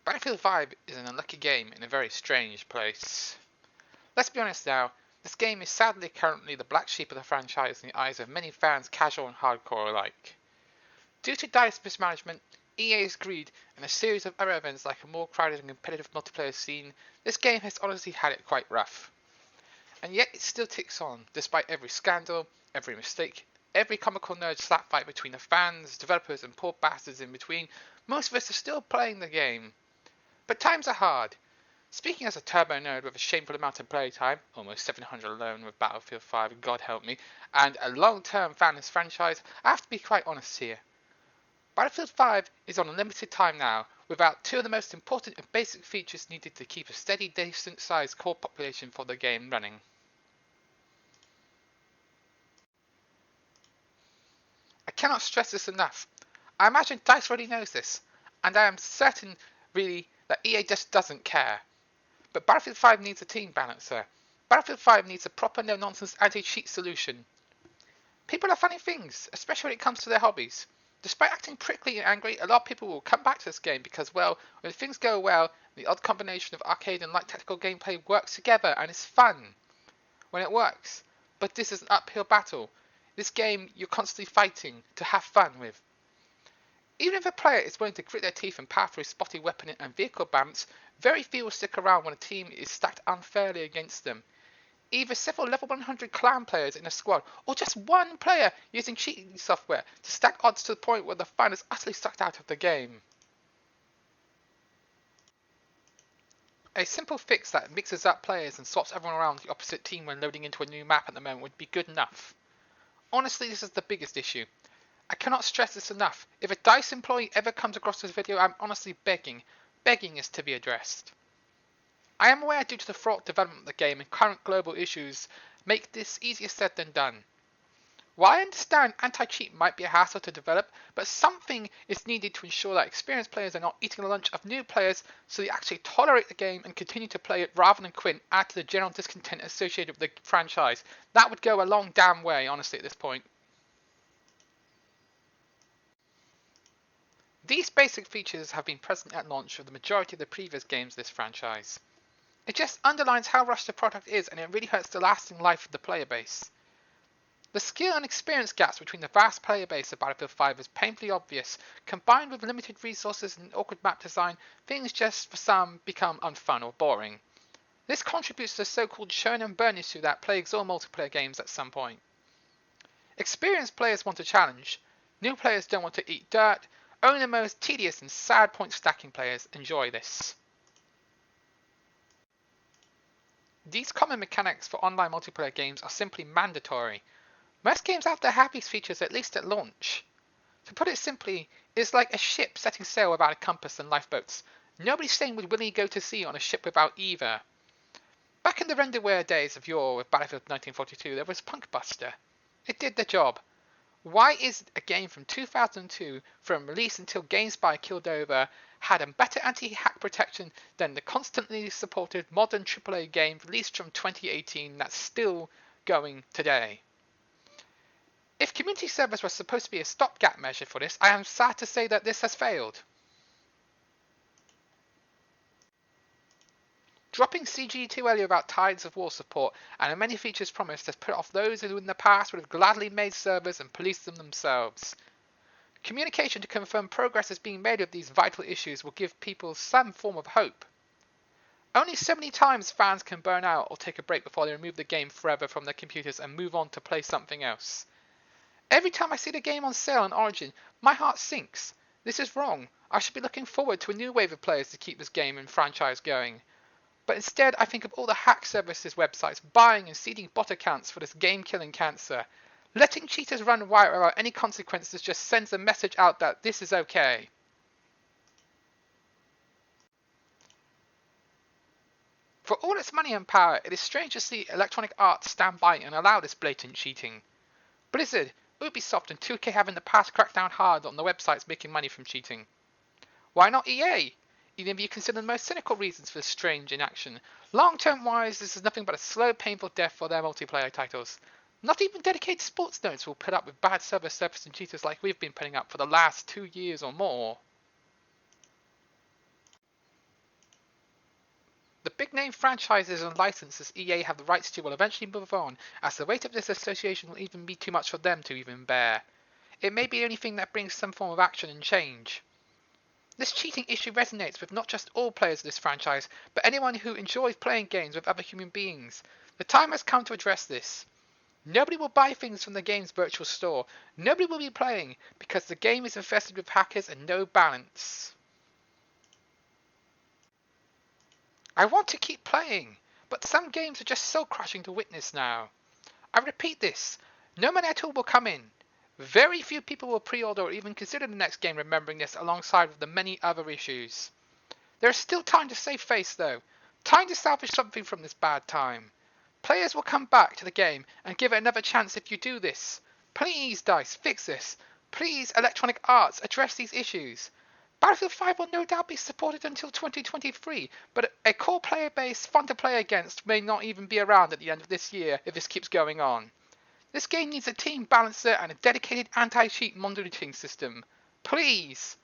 Battlefield 5 is an unlucky game in a very strange place. Let's be honest now, this game is sadly currently the black sheep of the franchise in the eyes of many fans, casual and hardcore alike. Due to DICE mismanagement, EA's greed, and a series of other events like a more crowded and competitive multiplayer scene, this game has honestly had it quite rough. And yet it still ticks on, despite every scandal, every mistake, every comical nerd slap fight between the fans, developers and poor bastards in between. Most of us are still playing the game. But times are hard. Speaking as a turbo nerd with a shameful amount of playtime, almost 700 alone with Battlefield 5, God help me, and a long-term fan of this franchise, I have to be quite honest here. Battlefield 5 is on a limited time now, without two of the most important and basic features needed to keep a steady, decent-sized core population for the game running. I cannot stress this enough. I imagine DICE already knows this, and I am certain, really, that EA just doesn't care. But Battlefield 5 needs a team balancer. Battlefield 5 needs a proper no-nonsense anti-cheat solution. People are funny things, especially when it comes to their hobbies. Despite acting prickly and angry, a lot of people will come back to this game because, well, when things go well, the odd combination of arcade and light tactical gameplay works together and is fun when it works. But this is an uphill battle. This game you're constantly fighting to have fun with. Even if a player is willing to grit their teeth and power through spotty weapon and vehicle balance, very few will stick around when a team is stacked unfairly against them. Either several level 100 clan players in a squad, or just one player using cheating software to stack odds to the point where the fun is utterly sucked out of the game. A simple fix that mixes up players and swaps everyone around the opposite team when loading into a new map at the moment would be good enough. Honestly, this is the biggest issue. I cannot stress this enough. If a DICE employee ever comes across this video, I'm honestly begging this to be addressed. I am aware due to the fraught development of the game and current global issues make this easier said than done. While I understand anti-cheat might be a hassle to develop, but something is needed to ensure that experienced players are not eating the lunch of new players so they actually tolerate the game and continue to play it rather than quit, add to the general discontent associated with the franchise. That would go a long damn way, honestly, at this point. These basic features have been present at launch of the majority of the previous games of this franchise. It just underlines how rushed the product is, and it really hurts the lasting life of the player base. The skill and experience gaps between the vast player base of Battlefield 5 is painfully obvious. Combined with limited resources and awkward map design, things just for some become unfun or boring. This contributes to the so-called churn and burn issue that plagues all multiplayer games at some point. Experienced players want a challenge. New players don't want to eat dirt. Only the most tedious and sad point stacking players enjoy this. These common mechanics for online multiplayer games are simply mandatory. Most games have their happiest features at least at launch. To put it simply, it is like a ship setting sail without a compass and lifeboats. Nobody staying would willingly go to sea on a ship without either. Back in the renderware days of yore with Battlefield 1942, there was Punkbuster. It did the job. Why is a game from 2002, from release until GameSpy killed over, had a better anti-hack protection than the constantly supported modern AAA game released from 2018 that's still going today? If community servers were supposed to be a stopgap measure for this, I am sad to say that this has failed. Dropping CG too early without Tides of War support and the many features promised has put off those who in the past would have gladly made servers and policed them themselves. Communication to confirm progress is being made with these vital issues will give people some form of hope. Only so many times fans can burn out or take a break before they remove the game forever from their computers and move on to play something else. Every time I see the game on sale on Origin, my heart sinks. This is wrong. I should be looking forward to a new wave of players to keep this game and franchise going. But instead, I think of all the hack services websites buying and seeding bot accounts for this game-killing cancer. Letting cheaters run riot without any consequences just sends a message out that this is okay. For all its money and power, it is strange to see Electronic Arts stand by and allow this blatant cheating. Blizzard, Ubisoft and 2K have in the past cracked down hard on the websites making money from cheating. Why not EA? Even if you consider the most cynical reasons for this strange inaction. Long-term wise, this is nothing but a slow, painful death for their multiplayer titles. Not even dedicated sports notes will put up with bad server surfers and cheaters like we've been putting up for the last 2 years or more. big-name franchises and licenses EA have the rights to will eventually move on, as the weight of this association will even be too much for them to even bear. It may be the only thing that brings some form of action and change. This cheating issue resonates with not just all players of this franchise, but anyone who enjoys playing games with other human beings. The time has come to address this. Nobody will buy things from the game's virtual store. Nobody will be playing, because the game is infested with hackers and no balance. I want to keep playing, but some games are just so crushing to witness now. I repeat this, no money at all will come in. Very few people will pre-order or even consider the next game remembering this alongside with the many other issues. There is still time to save face though, time to salvage something from this bad time. Players will come back to the game and give it another chance if you do this. Please DICE, fix this. Please Electronic Arts, address these issues. Battlefield 5 will no doubt be supported until 2023, but a core player base fun to play against may not even be around at the end of this year if this keeps going on. This game needs a team balancer and a dedicated anti-cheat monitoring system. Please!